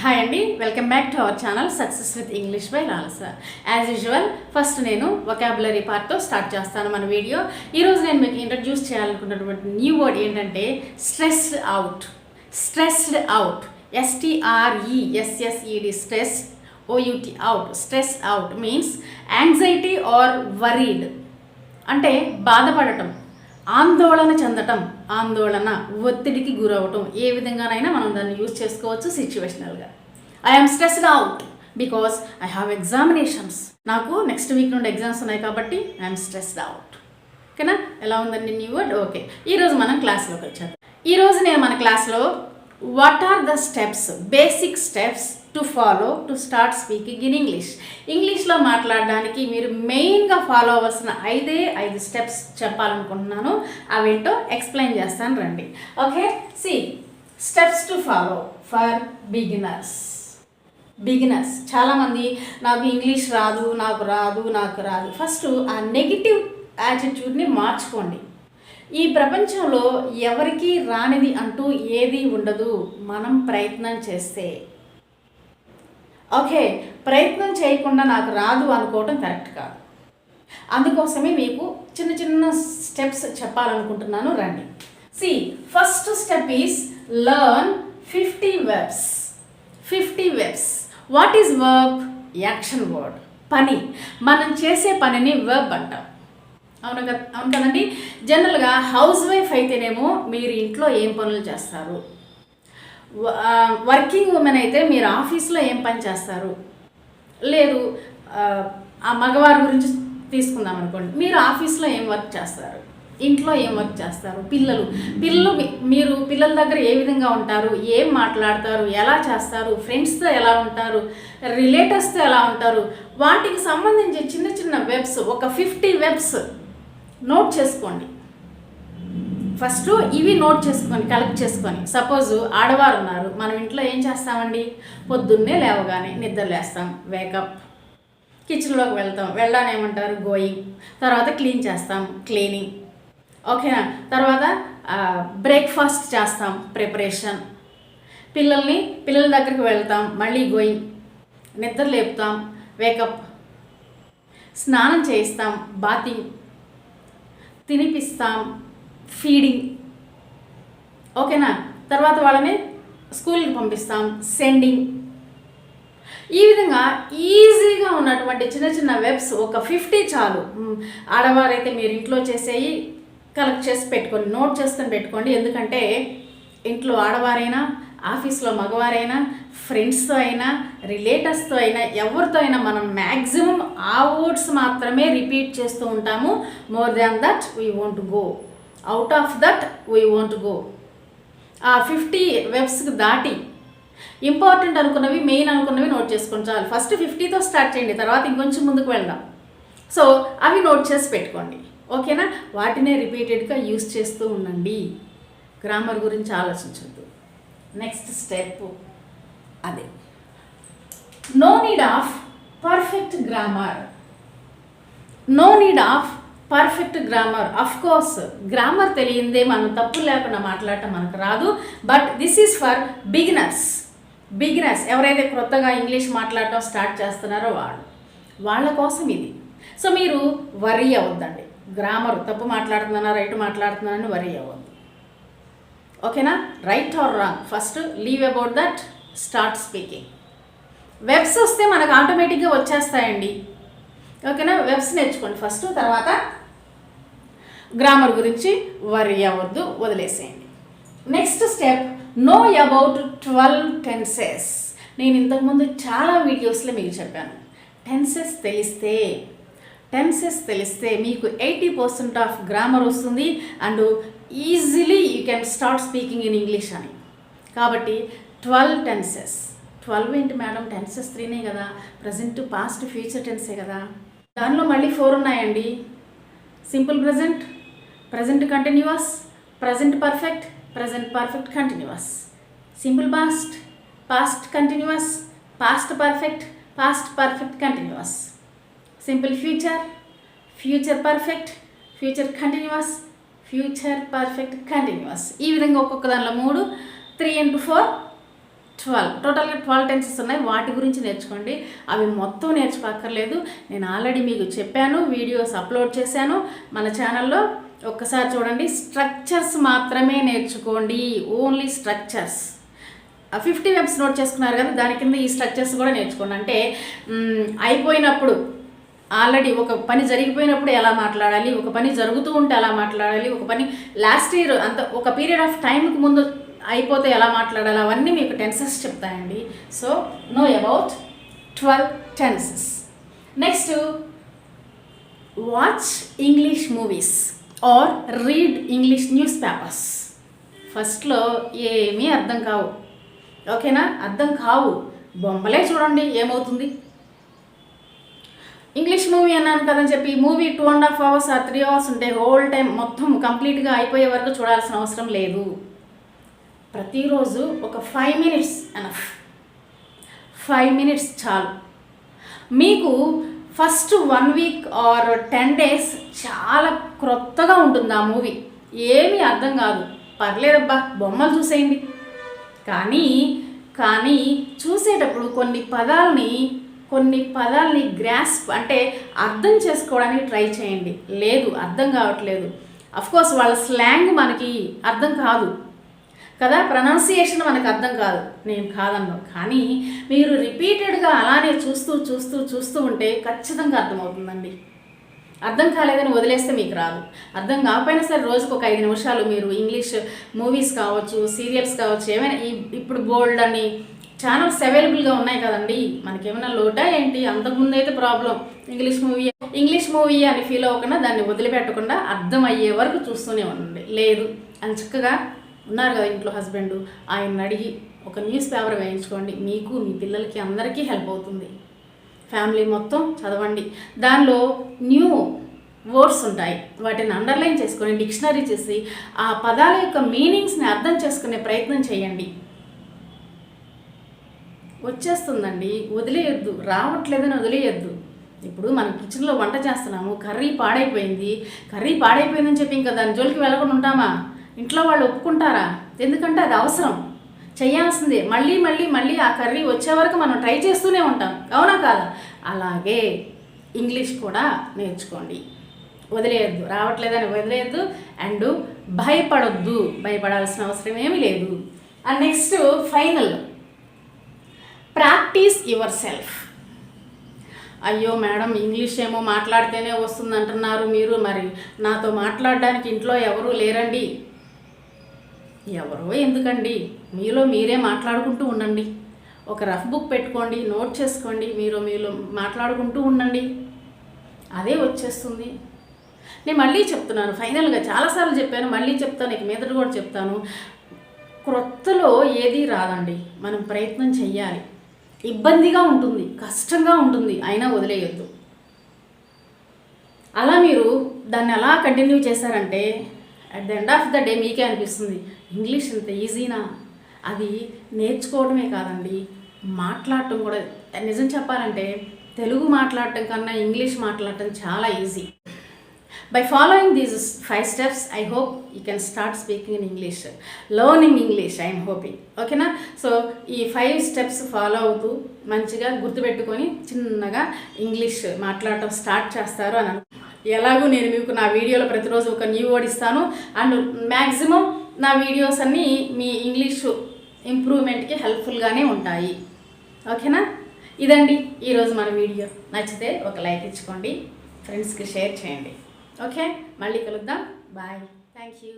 Hi అండి, welcome back to our channel success with English by Lalasa. As usual first నేను vocabulary పార్ట్తో start చేస్తాను మన వీడియో. ఈరోజు నేను మీకు ఇంట్రడ్యూస్ చేయాలనుకున్నటువంటి న్యూ వర్డ్ ఏంటంటే stressed out. Stressed out, STRESSED, stress, OUT, out. Stress out means anxiety or worried అంటే బాధపడటం, ఆందోళన చెందటం, ఆందోళన, ఒత్తిడికి గురవటం, ఏ విధంగానైనా మనం దాన్ని యూజ్ చేసుకోవచ్చు సిచ్యువేషనల్గా. I'm stressed out because I have examinations. నాకు నెక్స్ట్ వీక్ నుండి ఎగ్జామ్స్ ఉన్నాయి కాబట్టి ఐఎమ్ స్ట్రెస్డ్ అవుట్. ఓకేనా? ఎలా ఉందండి న్యూ వర్డ్? ఓకే, ఈరోజు మనం క్లాస్లోకి వచ్చాము. ఈరోజు నేను మన క్లాస్లో what are the steps, basic steps to follow to start speaking in English. ఇంగ్లీష్లో మాట్లాడడానికి మీరు మెయిన్గా ఫాలో అవ్వాల్సిన 5 స్టెప్స్ చెప్పాలనుకుంటున్నాను. అవేంటో ఎక్స్ప్లెయిన్ చేస్తాను రండి. Okay, see steps to follow for beginners. చాలామంది నాకు ఇంగ్లీష్ రాదు, నాకు రాదు. ఫస్ట్ ఆ నెగిటివ్ యాటిట్యూడ్ని మార్చుకోండి. ఈ ప్రపంచంలో ఎవరికి రానిది అంటూ ఏది ఉండదు, మనం ప్రయత్నం చేస్తే. ఓకే, ప్రయత్నం చేయకుండా నాకు రాదు అనుకోవటం కరెక్ట్ కాదు. అందుకోసమే మీకు చిన్న స్టెప్స్ చెప్పాలనుకుంటున్నాను రండి. See first step is learn 50 verbs. 50 verbs. What is verb? Action word, పని. మనం చేసే పనిని వర్బ్ అంటాం. అవును కదండి. జనరల్గా హౌస్ వైఫ్ అయితేనేమో మీరు ఇంట్లో ఏం పనులు చేస్తారు, వర్కింగ్ ఉమెన్ అయితే మీరు ఆఫీస్లో ఏం పని చేస్తారు, లేదు ఆ మగవారి గురించి తీసుకుందాం అనుకోండి, మీరు ఆఫీస్లో ఏం వర్క్ చేస్తారు, ఇంట్లో ఏం వర్క్ చేస్తారు, పిల్లలు మీరు పిల్లల దగ్గర ఏ విధంగా ఉంటారు, ఏం మాట్లాడతారు, ఎలా చేస్తారు, ఫ్రెండ్స్తో ఎలా ఉంటారు, రిలేటివ్స్తో ఎలా ఉంటారు, వాటికి సంబంధించి చిన్న వెబ్స్, ఒక 50 వెబ్స్ నోట్ చేసుకోండి. ఫస్ట్ ఇవి నోట్ చేసుకొని కలెక్ట్ చేసుకొని, సపోజ్ ఆడవారు ఉన్నారు, మనం ఇంట్లో ఏం చేస్తామండి, పొద్దున్నే లేవగానే నిద్ర లేస్తాం, వేకప్, కిచెన్లోకి వెళ్తాం, వెళ్ళాలని ఏమంటారు, గోయింగ్, తర్వాత క్లీన్ చేస్తాం, క్లీనింగ్. ఓకేనా? తర్వాత బ్రేక్ఫాస్ట్ చేస్తాం, ప్రిపరేషన్, పిల్లల దగ్గరికి వెళ్తాం, మళ్ళీ గోయింగ్, నిద్ర లేపుతాం, వేకప్, స్నానం చేయిస్తాం, బాతింగ్, తినిపిస్తాం, ఫీడింగ్. ఓకేనా? తర్వాత వాళ్ళని స్కూల్కి పంపిస్తాం, సెండింగ్. ఈ విధంగా ఈజీగా ఉన్నటువంటి చిన్న వెబ్స్ ఒక 50 చాలు. ఆడవారైతే మీరు ఇంట్లో చేసేవి కలెక్ట్ చేసి పెట్టుకోండి, నోట్ చేసుకొని పెట్టుకోండి. ఎందుకంటే ఇంట్లో ఆడవారైనా, ఆఫీస్లో మగవారైనా, ఫ్రెండ్స్తో అయినా, రిలేటివ్స్తో అయినా, ఎవరితో అయినా మనం మ్యాక్సిమం ఆ వర్డ్స్ మాత్రమే రిపీట్ చేస్తూ ఉంటాము. More than that we want go, out of that we want go. ఆ 50 వెబ్స్కి దాటి ఇంపార్టెంట్ అనుకున్నవి, మెయిన్ అనుకున్నవి నోట్ చేసుకొని చాలు. ఫస్ట్ 50తో స్టార్ట్ చేయండి, తర్వాత ఇంకొంచెం ముందుకు వెళ్దాం. సో అవి నోట్ చేసి పెట్టుకోండి. ఓకేనా? వాటినే రిపీటెడ్గా యూస్ చేస్తూ ఉండండి. గ్రామర్ గురించి ఆలోచించద్దు. నెక్స్ట్ స్టెప్ అదే, no need of perfect grammar. Of course grammar తెలియందే మనం తప్పు లేకుండా మాట్లాడటం మనకు రాదు. But this is for beginners. ఎవరైతే క్రొత్తగా ఇంగ్లీష్ మాట్లాడటం స్టార్ట్ చేస్తున్నారో వాళ్ళ కోసం ఇది. సో మీరు వరీ అవ్వద్దండి, గ్రామర్ తప్పు మాట్లాడుతున్నానా రైట్ మాట్లాడుతున్నానని వరీ అవ్వద్దు. ఓకేనా? Right or wrong, first leave about that, start speaking. Verbs వస్తే మనకు ఆటోమేటిక్గా వచ్చేస్తాయండి. ఓకేనా? వెబ్స్ నేర్చుకోండి ఫస్ట్, తర్వాత గ్రామర్ గురించి వరీ అవ్వద్దు, వదిలేసేయండి. Next step, no about 12 tenses. నేను ఇంతకుముందు చాలా వీడియోస్లో మీకు చెప్పాను, టెన్సెస్ తెలిస్తే మీకు 80% ఆఫ్ గ్రామర్ వస్తుంది and easily you can start speaking in English అని. కాబట్టి 12 tenses. 12 ఏంటి మేడం, టెన్సెస్ 3నే కదా, ప్రజెంట్, పాస్ట్, ఫ్యూచర్ టెన్సే కదా. దానిలో మళ్ళీ 4 ఉన్నాయండి. Simple present, present continuous, present perfect, present perfect continuous, simple past, past continuous, past perfect, past perfect continuous, simple future, future perfect, future continuous, future perfect continuous. ఈ విధంగా ఒక్కొక్క దానిలో 3, 3 into 4 టోటల్గా 12 tenses ఉన్నాయి. వాటి గురించి నేర్చుకోండి. అవి మొత్తం నేర్చుకోక్కర్లేదు. నేను ఆల్రెడీ మీకు చెప్పాను, వీడియోస్ అప్లోడ్ చేశాను మన ఛానల్లో. ఒక్కసారి చూడండి. స్ట్రక్చర్స్ మాత్రమే నేర్చుకోండి, ఓన్లీ స్ట్రక్చర్స్. 50 వెబ్స్ నోట్ చేసుకున్నారు కదా, దాని కింద ఈ స్ట్రక్చర్స్ కూడా నేర్చుకోండి. అంటే అయిపోయినప్పుడు, ఆల్రెడీ ఒక పని జరిగిపోయినప్పుడు ఎలా మాట్లాడాలి, ఒక పని జరుగుతూ ఉంటే ఎలా మాట్లాడాలి, ఒక పని లాస్ట్ ఇయర్ అంత ఒక పీరియడ్ ఆఫ్ టైంకి ముందు అయిపోతే ఎలా మాట్లాడాలి, అవన్నీ మీకు టెన్సెస్ చెప్తాయండి. So know about 12 tenses. Next, watch English movies or read English newspapers. ఫస్ట్లో ఏమీ అర్థం కావు, ఓకేనా? అర్థం కావు, బొమ్మలే చూడండి ఏమవుతుంది. ఇంగ్లీష్ మూవీ అన్నాను కదని చెప్పి మూవీ 2.5 hours or 3 hours ఉంటే హోల్ టైం మొత్తం కంప్లీట్గా అయిపోయే వరకు చూడాల్సిన అవసరం లేదు. ప్రతిరోజు ఒక 5 minutes ఎనఫ్. 5 minutes చాలు. మీకు ఫస్ట్ 1 week or 10 days చాలా క్రొత్తగా ఉంటుంది ఆ మూవీ, ఏమీ అర్థం కాదు. పర్లేదబ్బా బొమ్మలు చూసేయండి. కానీ చూసేటప్పుడు కొన్ని పదాలని గ్రాస్ప్ అంటే అర్థం చేసుకోవడానికి ట్రై చేయండి. లేదు అర్థం కావట్లేదు, అఫ్కోర్స్ వాళ్ళ స్లాంగ్ మనకి అర్థం కాదు కదా, ప్రొనౌన్సియేషన్ మనకు అర్థం కాదు, నేను కాదన్నాను. కానీ మీరు రిపీటెడ్గా అలానే చూస్తూ ఉంటే ఖచ్చితంగా అర్థమవుతుందండి. అర్థం కాలేదని వదిలేస్తే మీకు రాదు. అర్థం కాకపోయినా సరే రోజుకు ఒక 5 నిమిషాలు మీరు ఇంగ్లీష్ మూవీస్ కావచ్చు, సీరియల్స్ కావచ్చు, ఏమైనా ఇప్పుడు బోల్డ్ అని ఛానల్స్ అవైలబుల్గా ఉన్నాయి కదండి. మనకేమైనా లోటా ఏంటి? అంతకుముందు అయితే ప్రాబ్లం. ఇంగ్లీష్ మూవీ అని ఫీల్ అవ్వకుండా దాన్ని వదిలిపెట్టకుండా అర్థమయ్యే వరకు చూస్తూనే ఉండండి. లేదు అని చక్కగా ఉన్నారు కదా ఇంట్లో హస్బెండ్, ఆయన అడిగి ఒక న్యూస్ పేపర్ వేయించుకోండి. మీకు, మీ పిల్లలకి, అందరికీ హెల్ప్ అవుతుంది. ఫ్యామిలీ మొత్తం చదవండి. దానిలో న్యూ వర్డ్స్ ఉంటాయి, వాటిని అండర్లైన్ చేసుకొని డిక్షనరీ చేసి ఆ పదాల యొక్క మీనింగ్స్ని అర్థం చేసుకునే ప్రయత్నం చేయండి. వచ్చేస్తుందండి, వదిలేయొద్దు. రావట్లేదని వదిలేయొద్దు. ఇప్పుడు మనం కిచెన్లో వంట చేస్తున్నాము, కర్రీ పాడైపోయిందని చెప్పి ఇంకా దాని జోలికి వెళ్ళకుండా ఉంటామా? ఇంట్లో వాళ్ళు ఒప్పుకుంటారా? ఎందుకంటే అది అవసరం, చేయాల్సిందే. మళ్ళీ ఆ కర్రీ వచ్చే వరకు మనం ట్రై చేస్తూనే ఉంటాం, అవునా కాదా? అలాగే ఇంగ్లీష్ కూడా నేర్చుకోండి, వదిలేయద్దు. రావట్లేదని వదిలేయద్దు. అండ్ భయపడాల్సిన అవసరం ఏమీ లేదు. And next final, practice your self. అయ్యో మేడం ఇంగ్లీష్ ఏమో మాట్లాడితేనే వస్తుంది అంటున్నారు మీరు, మరి నాతో మాట్లాడడానికి ఇంట్లో ఎవరూ లేరండి. ఎవరో ఎందుకండి, మీలో మీరే మాట్లాడుకుంటూ ఉండండి. ఒక రఫ్ బుక్ పెట్టుకోండి, నోట్ చేసుకోండి, మీలో మాట్లాడుకుంటూ ఉండండి, అదే వచ్చేస్తుంది. నేను మళ్ళీ చెప్తున్నాను, ఫైనల్గా చాలాసార్లు చెప్పాను, మళ్ళీ చెప్తాను, ఇక మీదట కూడా చెప్తాను. క్రొత్తలో ఏదీ రాదండి, మనం ప్రయత్నం చెయ్యాలి. ఇబ్బందిగా ఉంటుంది, కష్టంగా ఉంటుంది, అయినా వదిలేయొద్దు. అలా మీరు దాన్ని అలా కంటిన్యూ చేశారంటే at the end of the day మీకే అనిపిస్తుంది ఇంగ్లీష్ ఇంత ఈజీనా. అది నేర్చుకోవడమే కాదండి, మాట్లాడటం కూడా. నిజం చెప్పాలంటే తెలుగు మాట్లాడటం కన్నా ఇంగ్లీష్ మాట్లాడటం చాలా easy. By following these 5 steps, I hope you can start speaking in English, learning English, I am hoping. ఓకేనా? సో ఈ 5 steps ఫాలో అవుతూ మంచిగా గుర్తుపెట్టుకొని చిన్నగా ఇంగ్లీష్ మాట్లాడటం స్టార్ట్ చేస్తారు అని ఎలాగూ నేను మీకు నా వీడియోలో ప్రతిరోజు ఒక న్యూ వర్డ్ ఇస్తాను. అండ్ మ్యాక్సిమం నా వీడియోస్ అన్నీ మీ ఇంగ్లీష్ ఇంప్రూవ్మెంట్కి హెల్ప్ఫుల్గానే ఉంటాయి. ఓకేనా? ఇదండి ఈరోజు మన వీడియో. నచ్చితే ఒక లైక్ ఇచ్చుకోండి, ఫ్రెండ్స్కి షేర్ చేయండి. ఓకే, మళ్ళీ కలుద్దాం. బాయ్. Thank you.